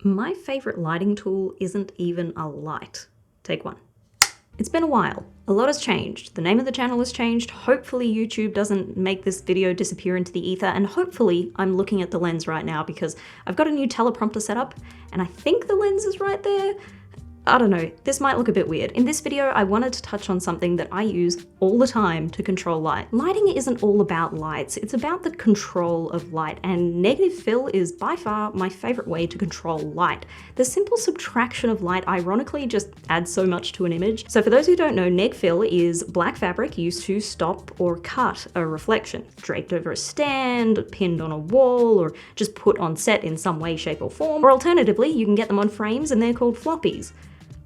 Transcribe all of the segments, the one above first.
My favorite lighting tool isn't even a light. Take one. It's been a while. A lot has changed. The name of the channel has changed. Hopefully YouTube doesn't make this video disappear into the ether, and hopefully I'm looking at the lens right now because I've got a new teleprompter set up and I think the lens is right there. I don't know, this might look a bit weird. In this video, I wanted to touch on something that I use all the time to control light. Lighting isn't all about lights, it's about the control of light, and negative fill is by far my favorite way to control light. The simple subtraction of light ironically just adds so much to an image. So for those who don't know, neg fill is black fabric used to stop or cut a reflection, draped over a stand, pinned on a wall, or just put on set in some way, shape, or form. Or alternatively, you can get them on frames and they're called floppies.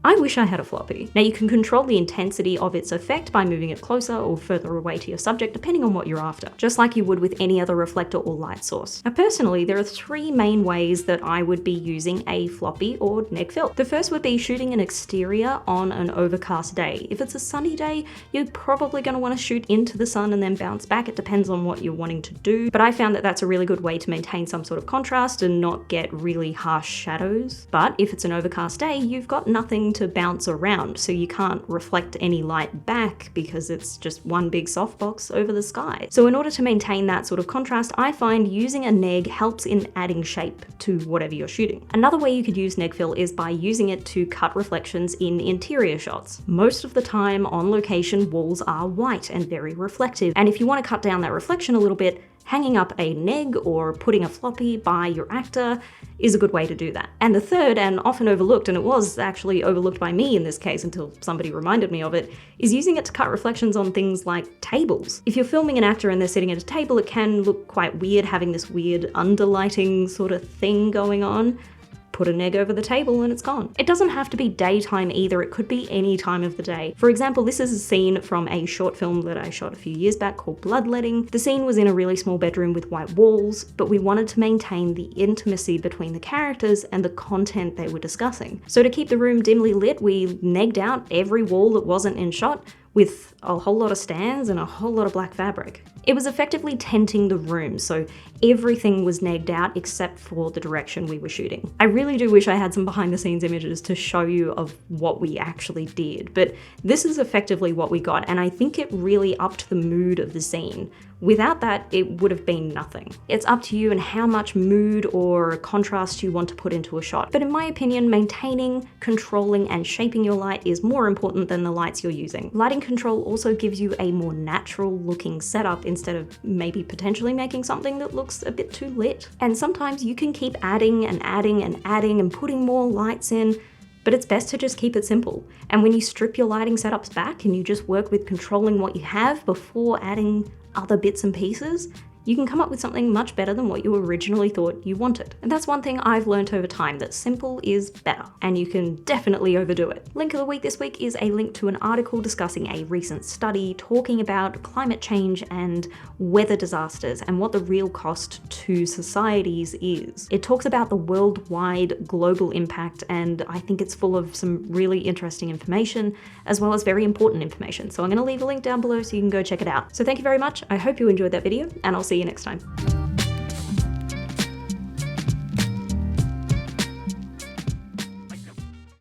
I wish I had a floppy. Now you can control the intensity of its effect by moving it closer or further away to your subject depending on what you're after, just like you would with any other reflector or light source. Now personally, there are three main ways that I would be using a floppy or neg fill. The first would be shooting an exterior on an overcast day. If it's a sunny day, you're probably going to want to shoot into the sun and then bounce back. It depends on what you're wanting to do, but I found that that's a really good way to maintain some sort of contrast and not get really harsh shadows. But if it's an overcast day, you've got nothing to bounce around, so you can't reflect any light back because it's just one big softbox over the sky. So in order to maintain that sort of contrast, I find using a neg helps in adding shape to whatever you're shooting. Another way you could use neg fill is by using it to cut reflections in interior shots. Most of the time on location, walls are white and very reflective, and if you want to cut down that reflection a little bit, hanging up a neg or putting a floppy by your actor is a good way to do that. And the third, and often overlooked, and it was actually overlooked by me in this case until somebody reminded me of it, is using it to cut reflections on things like tables. If you're filming an actor and they're sitting at a table, it can look quite weird having this weird underlighting sort of thing going on. Put a neg over the table and it's gone. It doesn't have to be daytime either, it could be any time of the day. For example, this is a scene from a short film that I shot a few years back called Bloodletting. The scene was in a really small bedroom with white walls, but we wanted to maintain the intimacy between the characters and the content they were discussing. So to keep the room dimly lit, we negged out every wall that wasn't in shot with a whole lot of stands and a whole lot of black fabric. It was effectively tenting the room, so everything was negged out except for the direction we were shooting. I really do wish I had some behind the scenes images to show you of what we actually did, but this is effectively what we got, and I think it really upped the mood of the scene. Without that, it would have been nothing. It's up to you and how much mood or contrast you want to put into a shot. But in my opinion, maintaining, controlling, and shaping your light is more important than the lights you're using. Lighting control also gives you a more natural looking setup instead of maybe potentially making something that looks a bit too lit. And sometimes you can keep adding and adding and adding and putting more lights in, but it's best to just keep it simple. And when you strip your lighting setups back and you just work with controlling what you have before adding other bits and pieces, you can come up with something much better than what you originally thought you wanted. And that's one thing I've learned over time, that simple is better, and you can definitely overdo it. Link of the week this week is a link to an article discussing a recent study talking about climate change and weather disasters and what the real cost to societies is. It talks about the worldwide global impact, and I think it's full of some really interesting information as well as very important information. So I'm going to leave a link down below so you can go check it out. So thank you very much. I hope you enjoyed that video, and I'll see you next time.